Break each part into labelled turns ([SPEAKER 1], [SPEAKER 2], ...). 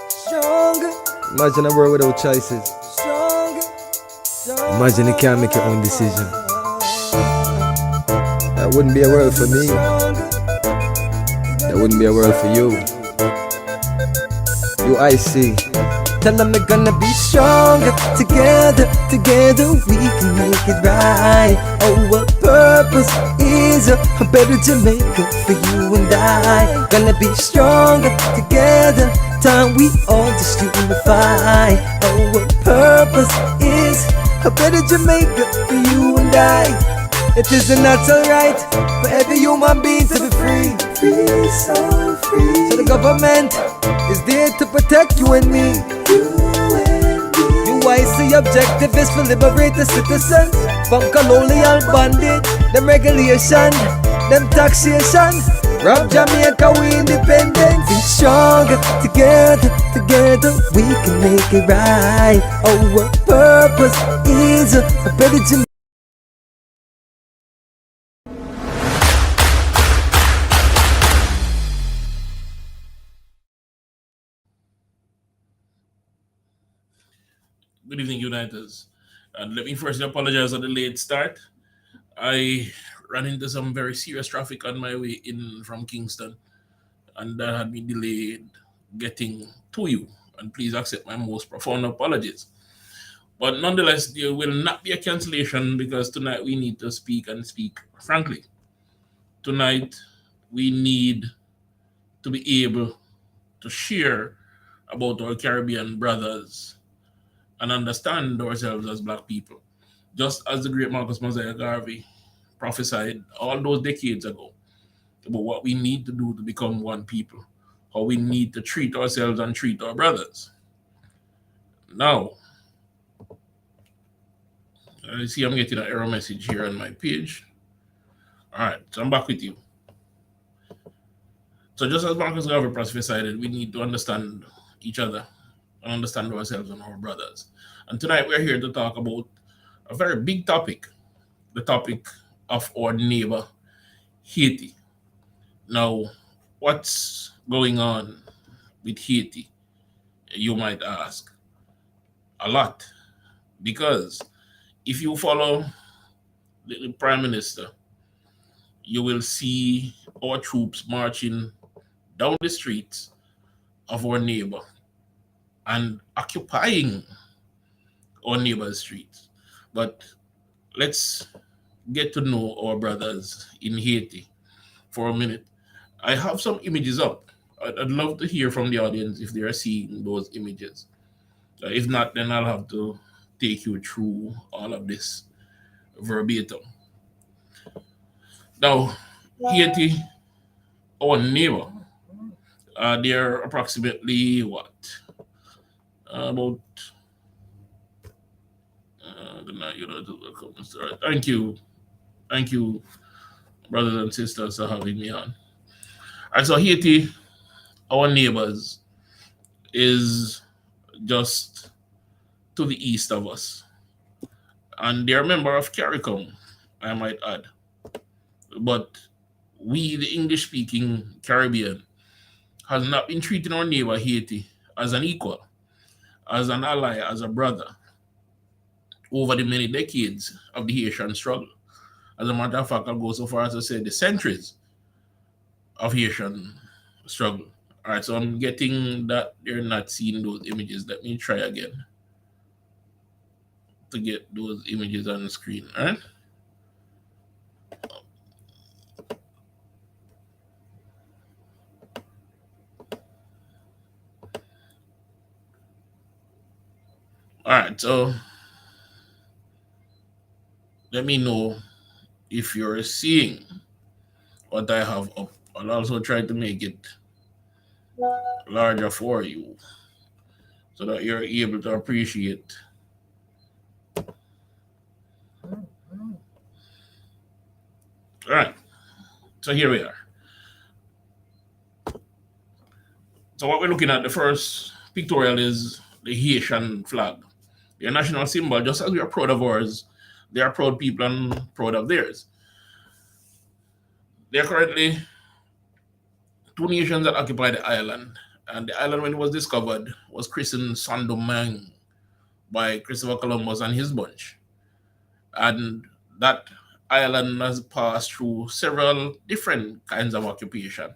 [SPEAKER 1] Stronger.
[SPEAKER 2] Imagine a world without choices.
[SPEAKER 1] Stronger.
[SPEAKER 2] Imagine you can't make your own decision. That wouldn't be a world for me. That wouldn't be a world for you. UIC.
[SPEAKER 1] Tell them we're gonna be stronger. Together, together we can make it right. Our purpose is a better Jamaica for you and I. Gonna be stronger together. Time we all just unify. Our purpose is a better Jamaica for you and I. It is a natural right for every human being to be free. Free, so free. So the government is there to protect you and me. UIC objective is to liberate the citizens from colonial bondage, them regulation, them taxation. Rob Jamaica, we independent. Be stronger, together, together we can make it right. Our purpose is a better Jamaica.
[SPEAKER 3] Good evening, Uniteds. And let me first apologize for the late start. I ran into some very serious traffic on my way in from Kingston, and that had me delayed getting to you. And please accept my most profound apologies. But nonetheless, there will not be a cancellation because tonight we need to speak and speak frankly. Tonight, we need to be able to share about our Caribbean brothers and understand ourselves as Black people. Just as the great Marcus Mosiah Garvey prophesied all those decades ago about what we need to do to become one people, how we need to treat ourselves and treat our brothers. Now, I see I'm getting an error message here on my page. All right, so I'm back with you. So just as Marcus Garvey prophesied, we need to understand each other and understand ourselves and our brothers. And tonight we're here to talk about a very big topic, the topic of our neighbor, Haiti. Now, what's going on with Haiti? You might ask. A lot. Because if you follow the Prime Minister, you will see our troops marching down the streets of our neighbor and occupying our neighbor's streets. But let's get to know our brothers in Haiti for a minute. I have some images up. I'd love to hear from the audience if they are seeing those images. If not, then I'll have to take you through all of this verbatim. Now, Haiti, our neighbor, they're approximately what? About thank you, brothers and sisters, for having me on. And so Haiti, our neighbors, is just to the east of us, and they're a member of CARICOM, I might add. But we, the English-speaking Caribbean, has not been treating our neighbor Haiti as an equal, as an ally, as a brother, over the many decades of the Haitian struggle. As a matter of fact, I'll go so far as to say the centuries of Haitian struggle. All right, so I'm getting that they're not seeing those images. Let me try again to get those images on the screen. All right. All right, so let me know if you're seeing what I have up. I'll also try to make it larger for you so that you're able to appreciate. All right, so here we are. So what we're looking at, the first pictorial is the Haitian flag, their national symbol. Just as we are proud of ours, they are proud people and proud of theirs. There are currently two nations that occupy the island, And the island, when it was discovered, was christened Saint Domingue by Christopher Columbus and his bunch. And that island has passed through several different kinds of occupation,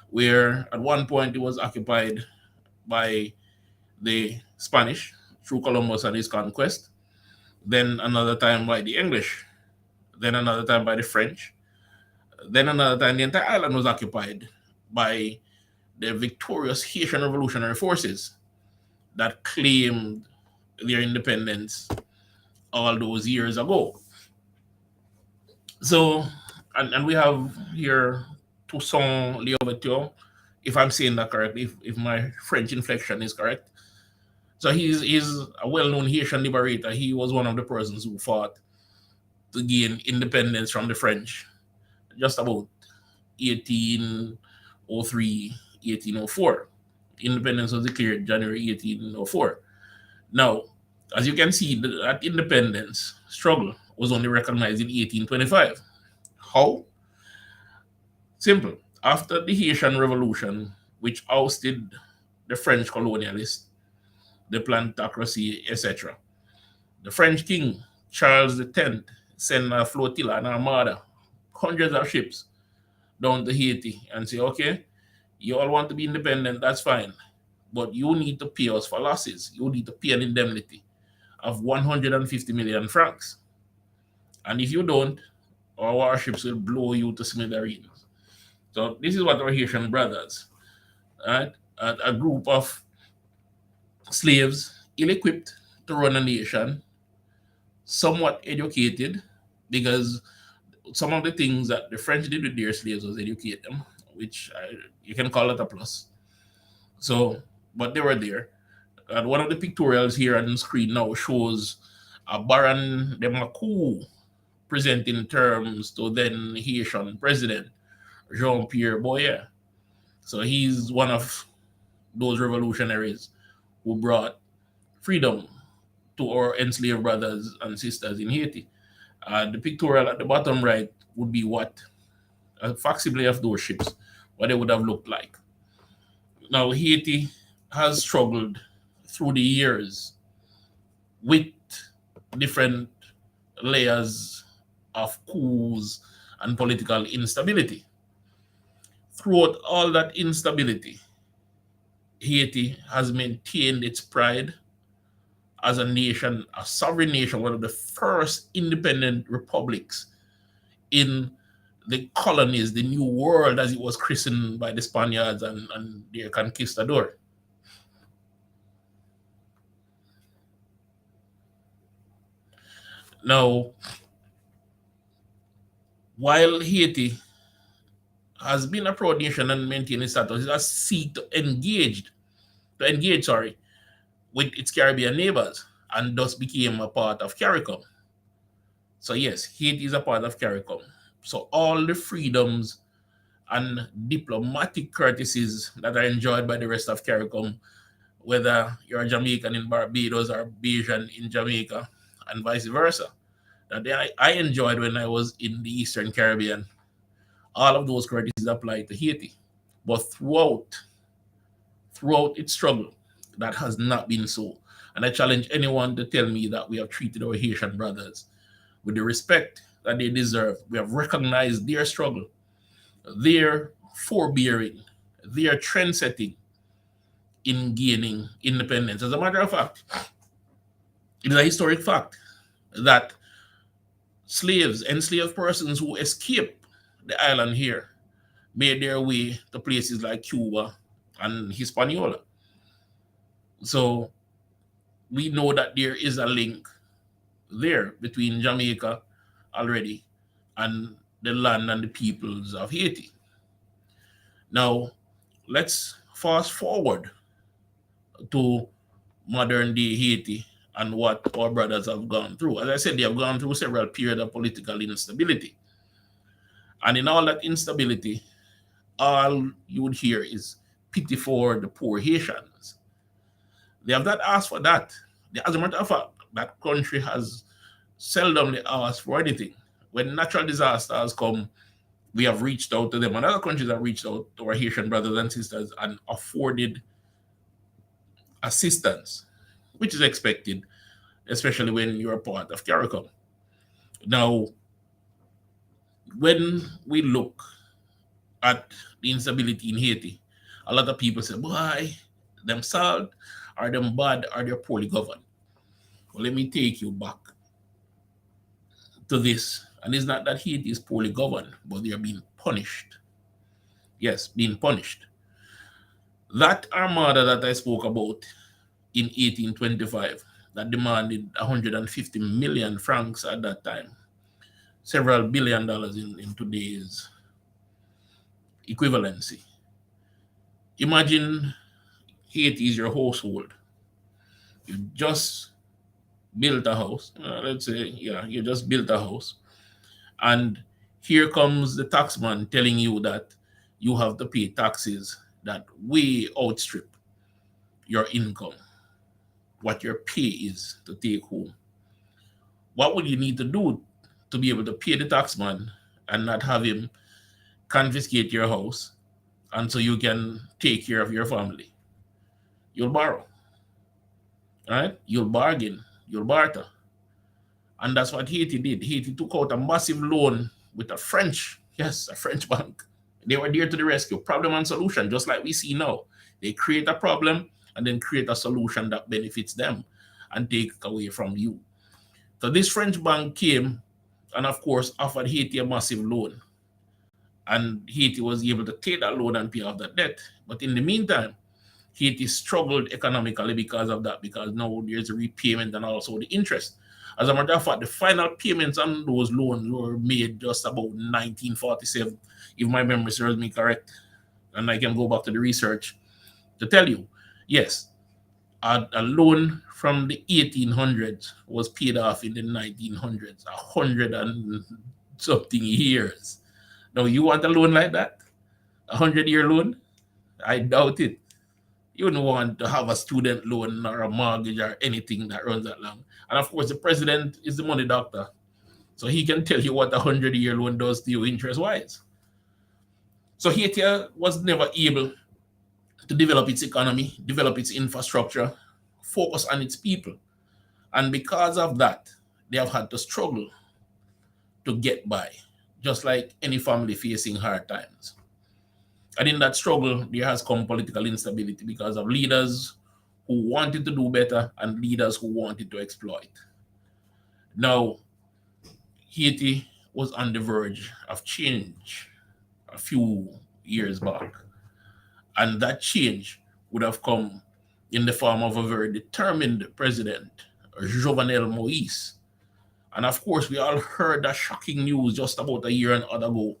[SPEAKER 3] where at one point it was occupied by the Spanish through Columbus and his conquest, then another time by the English, then another time by the French, then another time the entire island was occupied by the victorious Haitian revolutionary forces that claimed their independence all those years ago. So, and we have here Toussaint Louverture, if I'm saying that correctly, if my French inflection is correct. So he's a well-known Haitian liberator. He was one of the persons who fought to gain independence from the French just about 1803, 1804. Independence was declared January 1804. Now, as you can see, that independence struggle was only recognized in 1825. How? Simple. After the Haitian Revolution, which ousted the French colonialists, the plantocracy, etc., the French king, Charles X, sent a flotilla, an armada, hundreds of ships down to Haiti and say, okay, you all want to be independent, that's fine. But you need to pay us for losses. You need to pay an indemnity of 150 million francs. And if you don't, our warships will blow you to smithereens. So this is what our Haitian brothers, right? A group of slaves, ill-equipped to run a nation, somewhat educated, because some of the things that the French did with their slaves was educate them, which you can call it a plus. So, but they were there. And one of the pictorials here on the screen now shows a Baron de Macou presenting terms to then Haitian president Jean-Pierre Boyer. So he's one of those revolutionaries who brought freedom to our enslaved brothers and sisters in Haiti. The pictorial at the bottom right would be what a facsimile of those ships, what they would have looked like. Now, Haiti has struggled through the years with different layers of coups and political instability. Throughout all that instability, Haiti has maintained its pride as a nation, a sovereign nation, one of the first independent republics in the colonies, the New World, as it was christened by the Spaniards and their conquistador. Now, while Haiti has been a proud nation and maintained its status, it has seeked to engage, with its Caribbean neighbors, and thus became a part of CARICOM. So yes, Haiti is a part of CARICOM. So all the freedoms and diplomatic courtesies that are enjoyed by the rest of CARICOM, whether you're a Jamaican in Barbados or Bajan in Jamaica, and vice versa, that I enjoyed when I was in the Eastern Caribbean, all of those courtesies apply to Haiti. But throughout its struggle, that has not been so. And I challenge anyone to tell me that we have treated our Haitian brothers with the respect that they deserve. We have recognized their struggle, their forbearing, their trend setting in gaining independence. As a matter of fact, it is a historic fact that slaves, enslaved persons who escaped the island here, made their way to places like Cuba and Hispaniola. So we know that there is a link there between Jamaica already and the land and the peoples of Haiti. Now, let's fast forward to modern day Haiti and what our brothers have gone through. As I said, they have gone through several periods of political instability. And in all that instability, all you would hear is pity for the poor Haitians. They have not asked for that. As a matter of fact, that country has seldomly asked for anything. When natural disasters come, We have reached out to them, and other countries have reached out to our Haitian brothers and sisters and afforded assistance, which is expected, especially when you're a part of CARICOM. Now, when we look at the instability in Haiti, a lot of people say, boy, them salt, are them bad, are they poorly governed? Well, let me take you back to this. And it's not that Haiti is poorly governed, but they are being punished. Yes, being punished. That armada that I spoke about in 1825, that demanded 150 million francs at that time, several billion dollars in today's equivalency. Imagine Haiti is your household. You just built a house. Let's say, yeah, you just built a house. And here comes the taxman telling you that you have to pay taxes that way outstrip your income, what your pay is to take home. What would you need to do to be able to pay the taxman and not have him confiscate your house, and so you can take care of your family? You'll borrow, right? You'll bargain, you'll barter. And that's what Haiti did. Haiti took out a massive loan with a French bank. They were there to the rescue, problem and solution, just like we see now. They create a problem and then create a solution that benefits them and take away from you. So this French bank came and, of course, offered Haiti a massive loan. And Haiti was able to take that loan and pay off that debt. But in the meantime, Haiti struggled economically because of that, because now there's a repayment and also the interest. As a matter of fact, the final payments on those loans were made just about 1947, if my memory serves me correct. And I can go back to the research to tell you, yes, a loan from the 1800s was paid off in the 1900s, 100 and something years. Now, you want a loan like that? 100-year loan? I doubt it. You wouldn't want to have a student loan or a mortgage or anything that runs that long. And of course, the president is the money doctor. So he can tell you what a 100-year loan does to you interest-wise. So Haiti was never able to develop its economy, develop its infrastructure, focus on its people. And because of that, they have had to struggle to get by, just like any family facing hard times. And in that struggle, there has come political instability because of leaders who wanted to do better and leaders who wanted to exploit. Now, Haiti was on the verge of change a few years back. And that change would have come in the form of a very determined president, Jovenel Moïse. And of course, we all heard that shocking news just about a year and a half ago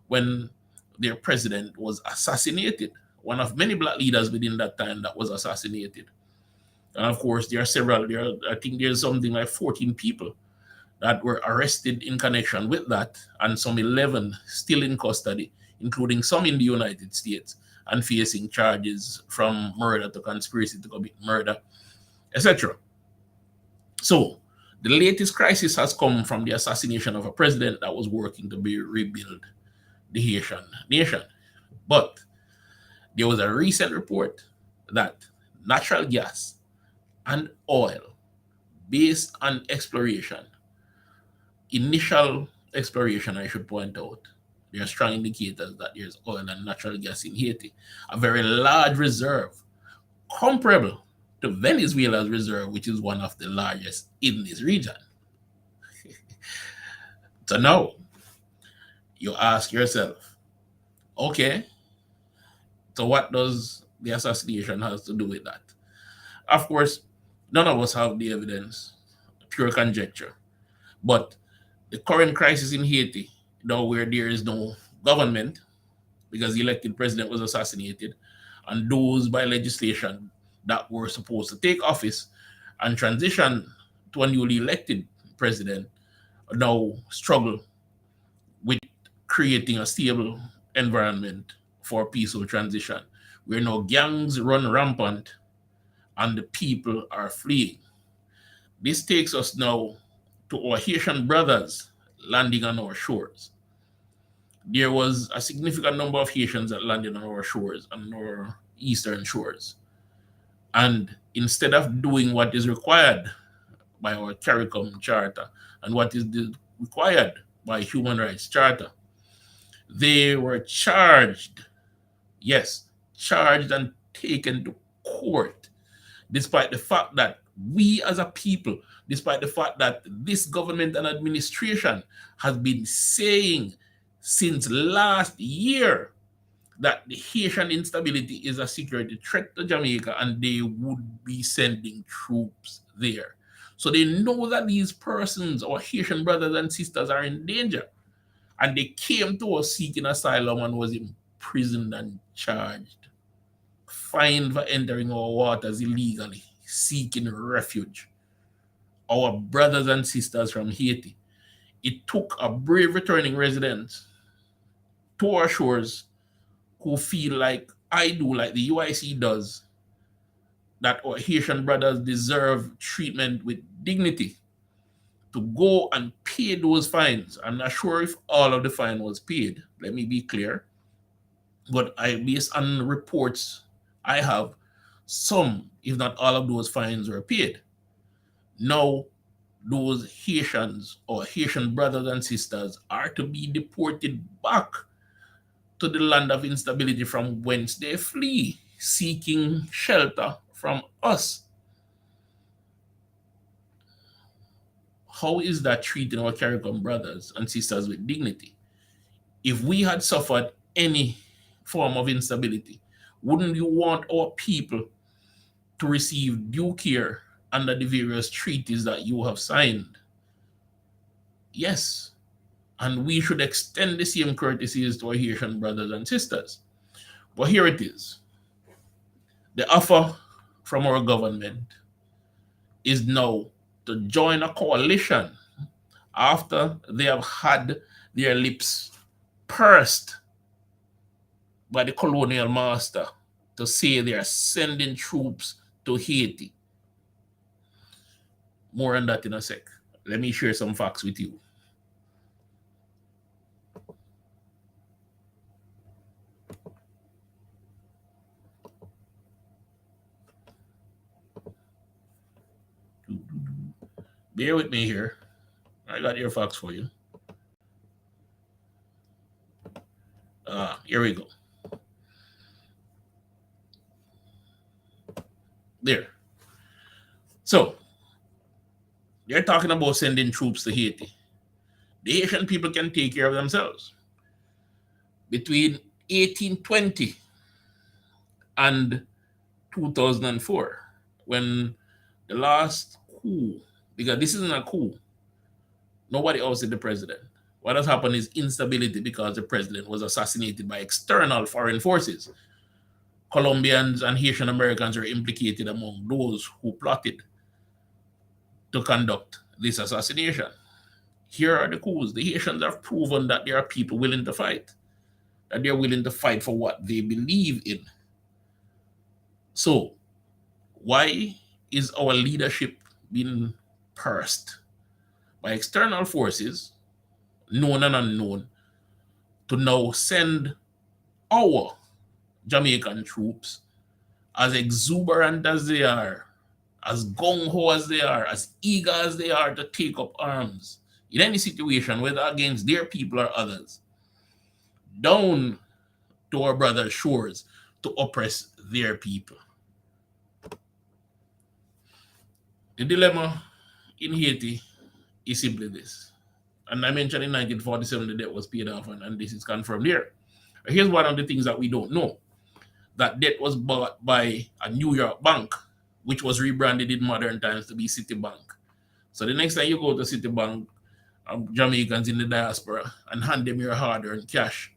[SPEAKER 3] when their president was assassinated, one of many black leaders within that time that was assassinated. And of course, I think there's something like 14 people that were arrested in connection with that, and some 11 still in custody, including some in the United States, and facing charges from murder to conspiracy to commit murder, etc. So, the latest crisis has come from the assassination of a president that was working to rebuild the Haitian nation. But there was a recent report that natural gas and oil, based on exploration, initial exploration, I should point out, there are strong indicators that there's oil and natural gas in Haiti, a very large reserve, comparable to Venezuela's reserve, which is one of the largest in this region. So now, you ask yourself, okay, so what does the assassination has to do with that? Of course, none of us have the evidence, pure conjecture. But the current crisis in Haiti, now where there is no government, because the elected president was assassinated, and those by legislation that were supposed to take office and transition to a newly elected president now struggle with creating a stable environment for peaceful transition, where now gangs run rampant and the people are fleeing. This takes us now to our Haitian brothers landing on our shores. there was a significant number of Haitians that landed on our shores, on our eastern shores. And instead of doing what is required by our CARICOM Charter and what is required by Human Rights Charter, they were charged, yes, charged and taken to court, despite the fact that we as a people, despite the fact that this government and administration has been saying since last year that the Haitian instability is a security threat to Jamaica and they would be sending troops there. So they know that these persons, our Haitian brothers and sisters, are in danger. And they came to us seeking asylum and was imprisoned and charged, fined for entering our waters illegally, seeking refuge. Our brothers and sisters from Haiti. It took a brave returning resident to our shores who feel like I do, like the UIC does, that our Haitian brothers deserve treatment with dignity, to go and pay those fines. I'm not sure if all of the fine was paid, let me be clear. But based on reports I have, some, if not all of those fines were paid. Now, those Haitians or Haitian brothers and sisters are to be deported back to the land of instability from whence they flee, seeking shelter from us. How is that treating our CARICOM brothers and sisters with dignity? If we had suffered any form of instability, wouldn't you want our people to receive due care under the various treaties that you have signed? Yes. And we should extend the same courtesies to our Haitian brothers and sisters. But here it is. The offer from our government is now to join a coalition after they have had their lips pursed by the colonial master to say they are sending troops to Haiti. More on that in a sec. Let me share some facts with you. Bear with me here. I got your facts for you. Here we go. There. So, they're talking about sending troops to Haiti. The Haitian people can take care of themselves. Between 1820 and 2004, when the last coup, because this isn't a coup, nobody ousted the president. What has happened is instability because the president was assassinated by external foreign forces. Colombians and Haitian Americans are implicated among those who plotted to conduct this assassination. Here are the coups. The Haitians have proven that there are people willing to fight, that they're willing to fight for what they believe in. So, why is our leadership being pursed by external forces, known and unknown, to now send our Jamaican troops, as exuberant as they are, as gung-ho as they are, as eager as they are to take up arms in any situation, whether against their people or others, down to our brothers' shores to oppress their people? The dilemma in Haiti is simply this. And I mentioned in 1947 the debt was paid off, and this is confirmed here. Here's one of the things that we don't know. That debt was bought by a New York bank, which was rebranded in modern times to be Citibank. So the next time you go to Citibank, Jamaicans in the diaspora, and hand them your hard-earned cash,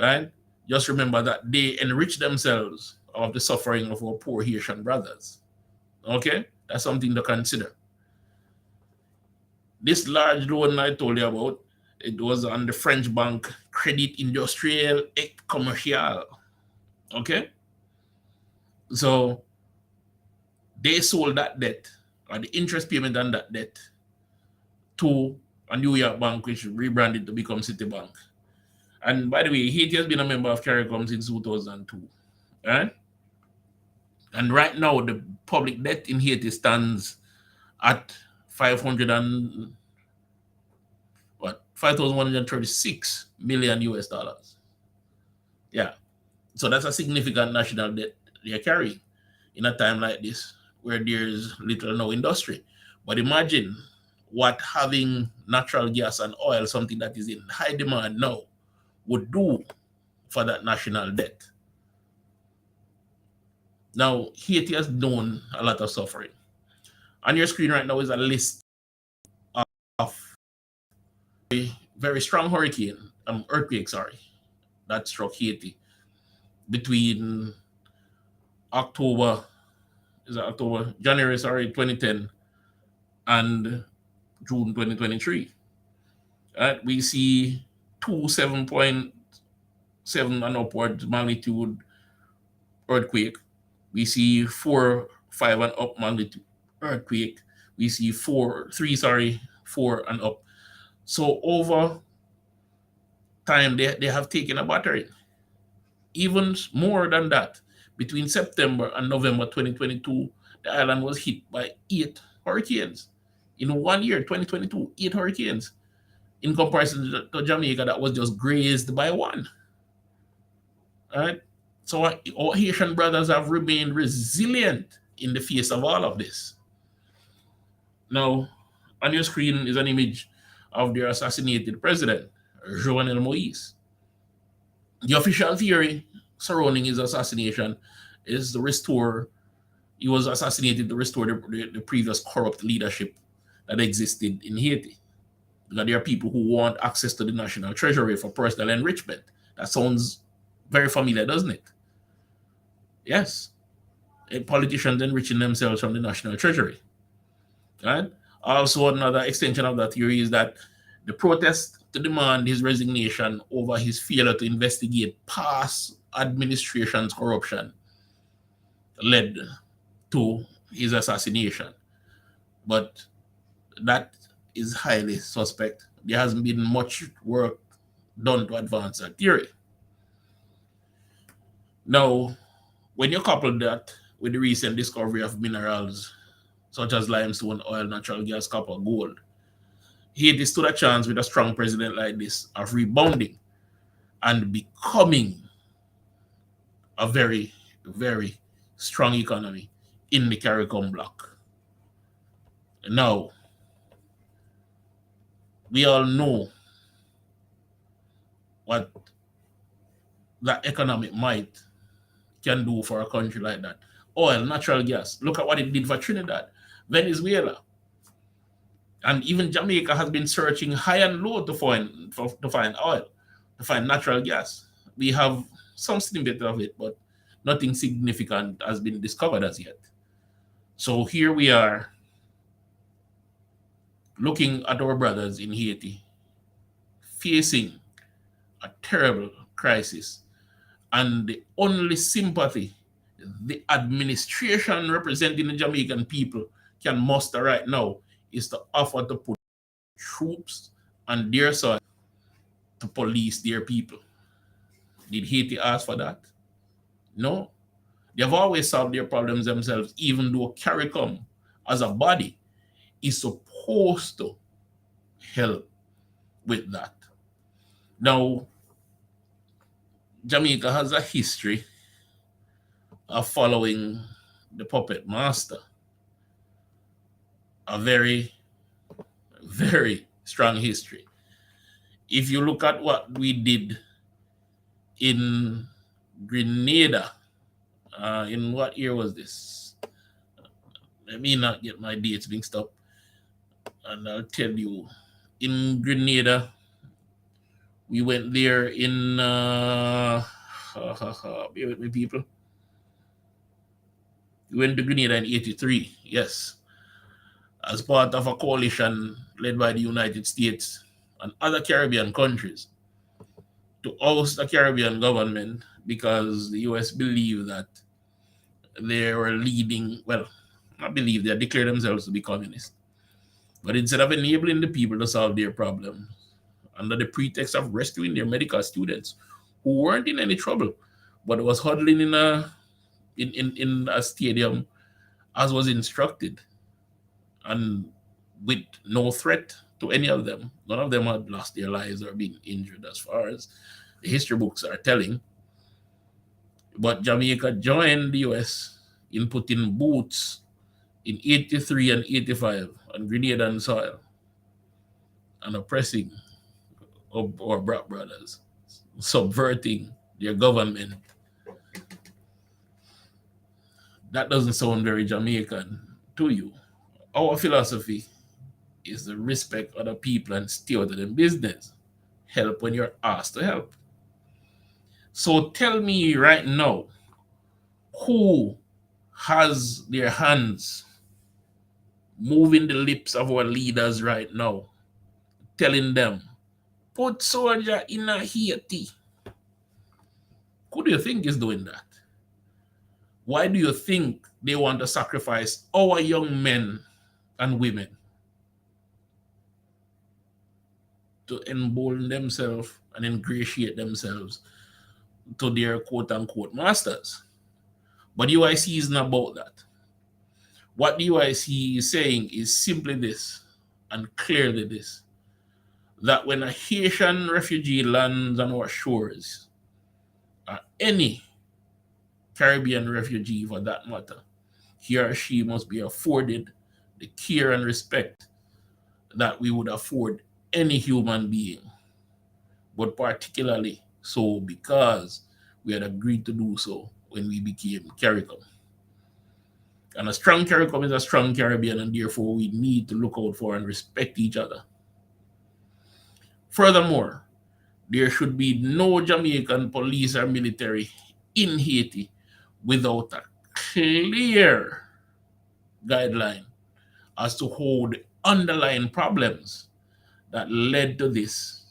[SPEAKER 3] right? Just remember that they enrich themselves of the suffering of our poor Haitian brothers. Okay? That's something to consider. This large loan I told you about, it was on the French bank Crédit Industriel et Commercial. Okay? So they sold that debt, or the interest payment on that debt, to a New York bank which rebranded to become Citibank. And by the way, Haiti has been a member of CARICOM since 2002. Right? And right now, the public debt in Haiti stands at 500 and what 5,136 million US dollars. Yeah. So that's a significant national debt they're carrying in a time like this where there's little or no industry. But imagine what having natural gas and oil, something that is in high demand now, would do for that national debt. Now, Haiti has known a lot of suffering. On your screen right now is a list of very strong earthquake, that struck Haiti between October, January, 2010 and June 2023. We see 7.7 and upward magnitude earthquake. We see 4, 5 and up magnitude earthquake. We see 4 and up. So over time, they have taken a battering. Even more than that, between September and November 2022, the island was hit by 8 hurricanes. In 1 year, 2022, 8 hurricanes. In comparison to Jamaica, that was just grazed by 1. All right? So our Haitian brothers have remained resilient in the face of all of this. Now, on your screen is an image of their assassinated president, Jovenel Moise. The official theory surrounding his assassination is he was assassinated to restore the previous corrupt leadership that existed in Haiti. Because there are people who want access to the national treasury for personal enrichment. That sounds very familiar, doesn't it? Yes. Politicians enriching themselves from the national treasury. Right? Also, another extension of that theory is that the protest to demand his resignation over his failure to investigate past administration's corruption led to his assassination. But that is highly suspect. There hasn't been much work done to advance that theory. Now, when you couple that with the recent discovery of minerals such as limestone, oil, natural gas, copper, gold, Haiti stood a chance with a strong president like this of rebounding and becoming a very, very strong economy in the CARICOM bloc. Now, we all know what that economic might can do for a country like that. Oil, natural gas. Look at what it did for Trinidad, Venezuela. And even Jamaica has been searching high and low to find oil, to find natural gas. We have some snippet of it, but nothing significant has been discovered as yet. So here we are looking at our brothers in Haiti facing a terrible crisis. And the only sympathy the administration representing the Jamaican people can muster right now is to offer to put troops on their side to police their people. Did Haiti ask for that? No. They've always solved their problems themselves, even though CARICOM as a body is supposed to help with that. Now, Jamaica has a history of following the puppet master. A very, very strong history. If you look at what we did in Grenada, in what year was this? Let me not get my dates mixed up, and I'll tell you. In Grenada, we went there in bear with me, people. We went to Grenada in 83, yes, as part of a coalition led by the United States and other Caribbean countries to oust the Caribbean government because the US believed that they were leading, well, not believe, they declared themselves to be communist. But instead of enabling the people to solve their problems, under the pretext of rescuing their medical students who weren't in any trouble, but was huddling in a stadium as was instructed, and with no threat to any of them. None of them had lost their lives or been injured, as far as the history books are telling. But Jamaica joined the US in putting boots in 83 and 85 on Grenadian soil and oppressing our black brothers, subverting their government. That doesn't sound very Jamaican to you. Our philosophy is to respect other people and stay out of their business. Help when you're asked to help. So tell me right now, who has their hands moving the lips of our leaders right now, telling them, put soldier in a Haiti? Who do you think is doing that? Why do you think they want to sacrifice our young men and women to embolden themselves and ingratiate themselves to their quote-unquote masters? But UIC isn't about that. What the UIC is saying is simply this, and clearly this, that when a Haitian refugee lands on our shores, or any Caribbean refugee for that matter, he or she must be afforded the care and respect that we would afford any human being, but particularly so because we had agreed to do so when we became CARICOM. And a strong CARICOM is a strong Caribbean, and therefore we need to look out for and respect each other. Furthermore, there should be no Jamaican police or military in Haiti without a clear guideline as to how the underlying problems that led to this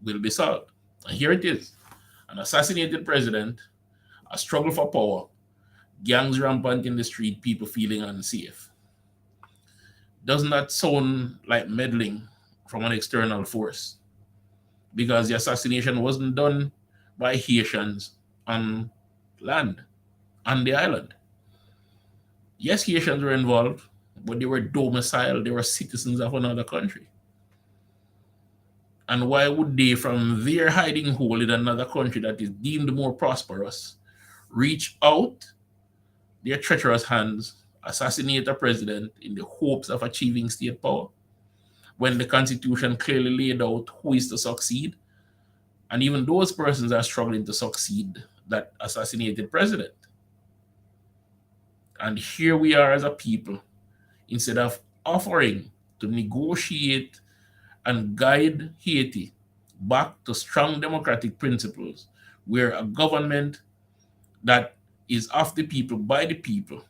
[SPEAKER 3] will be solved. And here it is: an assassinated president, a struggle for power, gangs rampant in the street, people feeling unsafe. Doesn't that sound like meddling from an external force? Because the assassination wasn't done by Haitians on land, on the island. Yes, Haitians were involved, but they were domiciled, they were citizens of another country. And why would they, from their hiding hole in another country that is deemed more prosperous, reach out their treacherous hands, assassinate a president in the hopes of achieving state power, when the Constitution clearly laid out who is to succeed? And even those persons are struggling to succeed that assassinated president. And here we are as a people, instead of offering to negotiate and guide Haiti back to strong democratic principles, where a government that is of the people, by the people,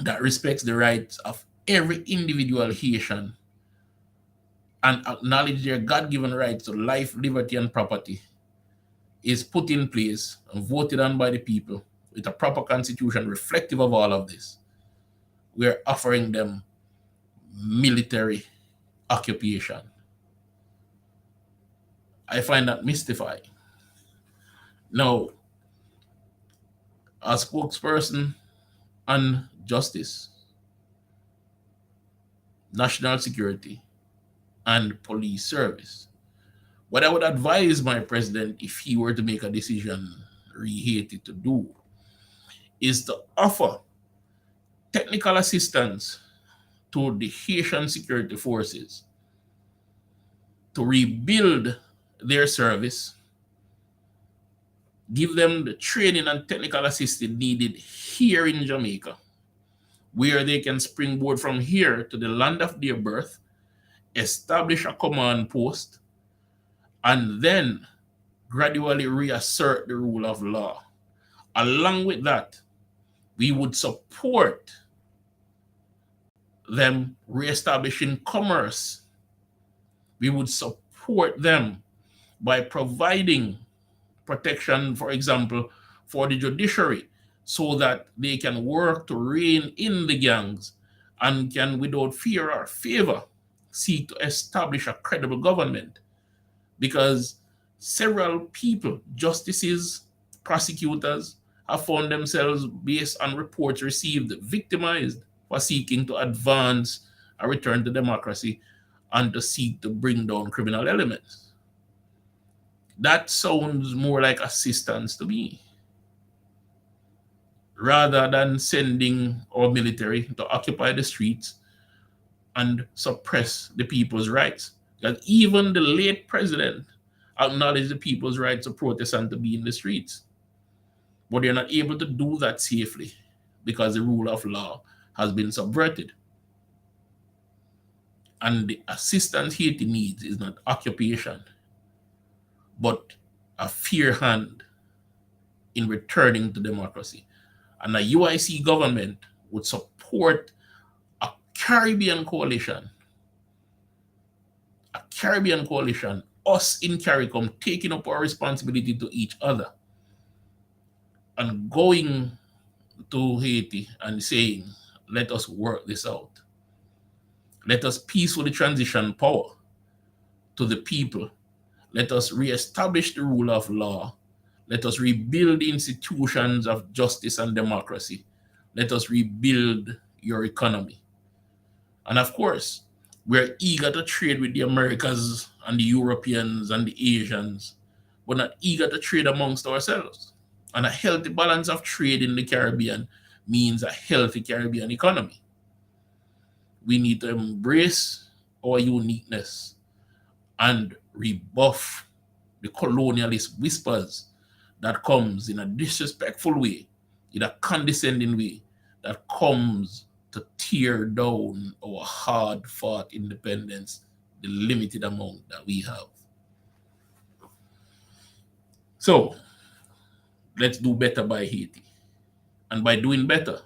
[SPEAKER 3] that respects the rights of every individual Haitian and acknowledge their God-given rights to life, liberty, and property, is put in place and voted on by the people with a proper constitution reflective of all of this. We're offering them military occupation. I find that mystifying. Now, as spokesperson on justice, national security, and police service, what I would advise my president, if he were to make a decision Haiti to do, is to offer technical assistance to the Haitian security forces to rebuild their service, give them the training and technical assistance needed here in Jamaica, where they can springboard from here to the land of their birth, establish a command post, and then gradually reassert the rule of law. Along with that, we would support them reestablishing commerce. We would support them by providing protection, for example, for the judiciary, so that they can work to rein in the gangs and can, without fear or favor, seek to establish a credible government, because several people, justices, prosecutors, have found themselves, based on reports received, victimized for seeking to advance a return to democracy and to seek to bring down criminal elements. That sounds more like assistance to me, rather than sending our military to occupy the streets and suppress the people's rights. That even the late president acknowledged the people's rights to protest and to be in the streets. But they're not able to do that safely because the rule of law has been subverted. And the assistance Haiti needs is not occupation, but a fair hand in returning to democracy. And a UIC government would support a Caribbean coalition, us in CARICOM taking up our responsibility to each other and going to Haiti and saying, let us work this out. Let us peacefully transition power to the people. Let us reestablish the rule of law. Let us rebuild the institutions of justice and democracy. Let us rebuild your economy. And of course, we're eager to trade with the Americans and the Europeans and the Asians, but not eager to trade amongst ourselves. And a healthy balance of trade in the Caribbean means a healthy Caribbean economy. We need to embrace our uniqueness and rebuff the colonialist whispers that comes in a disrespectful way, in a condescending way, that comes to tear down our hard-fought independence, the limited amount that we have. So, let's do better by Haiti. And by doing better,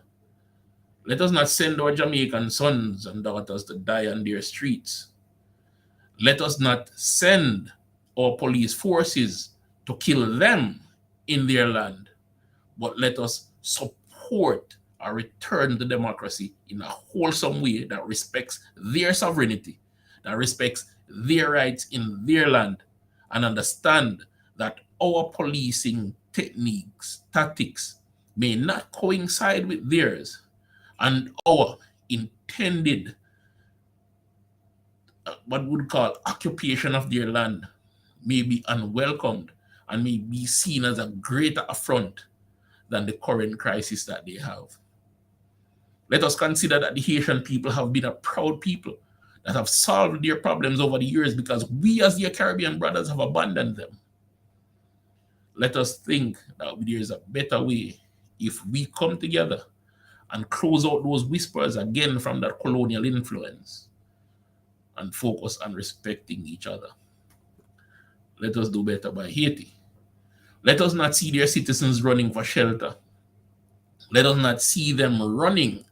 [SPEAKER 3] let us not send our Jamaican sons and daughters to die on their streets. Let us not send our police forces to kill them in their land, but let us support a return to democracy in a wholesome way that respects their sovereignty, that respects their rights in their land, and understand that our policing tactics may not coincide with theirs, and our intended, what we would call occupation of their land, may be unwelcomed and may be seen as a greater affront than the current crisis that they have. Let us consider that the Haitian people have been a proud people that have solved their problems over the years because we as their Caribbean brothers have abandoned them. Let us think that there is a better way if we come together and close out those whispers again from that colonial influence and focus on respecting each other. Let us do better by Haiti. Let us not see their citizens running for shelter. Let us not see them running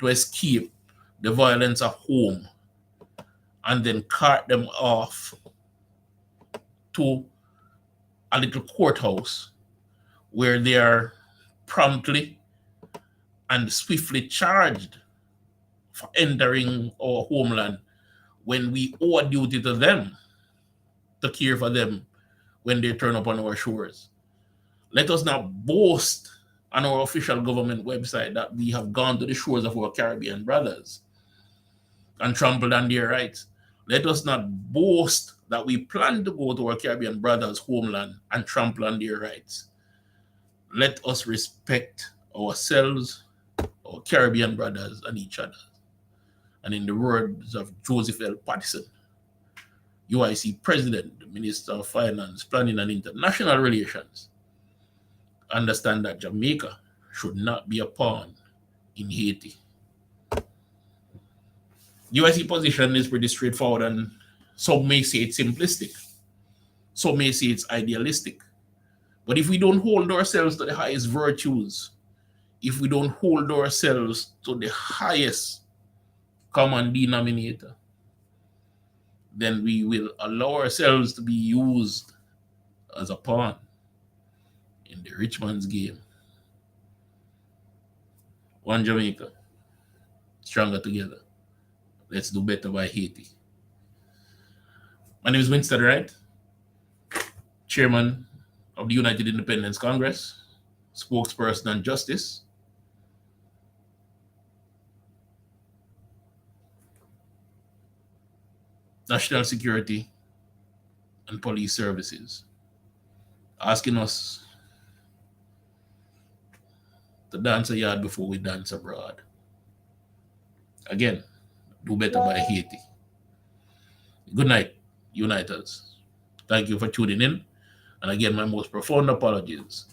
[SPEAKER 3] to escape the violence of home and then cart them off to a little courthouse where they are promptly and swiftly charged for entering our homeland when we owe a duty to them to care for them when they turn up on our shores. Let us not boast on our official government website that we have gone to the shores of our Caribbean brothers and trampled on their rights. Let us not boast that we plan to go to our Caribbean brothers' homeland and trample on their rights. Let us respect ourselves, our Caribbean brothers, and each other. And in the words of Joseph L. Patterson, UIC President, Minister of Finance, Planning and International Relations, understand that Jamaica should not be a pawn in Haiti. UIC position is pretty straightforward, and some may say it's simplistic. Some may say it's idealistic. But if we don't hold ourselves to the highest virtues, if we don't hold ourselves to the highest common denominator, then we will allow ourselves to be used as a pawn in the rich man's game. One Jamaica, stronger together. Let's do better by Haiti. My name is Winston Wright, Chairman of the United Independence Congress, spokesperson on justice, national security, and police services, asking us to dance a yard before we dance abroad. Again, do better by Haiti. Good night, Uniters. Thank you for tuning in. And again, my most profound apologies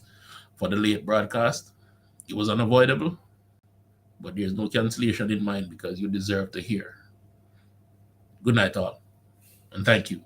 [SPEAKER 3] for the late broadcast. It was unavoidable, but there's no cancellation in mind because you deserve to hear. Good night, all, and thank you.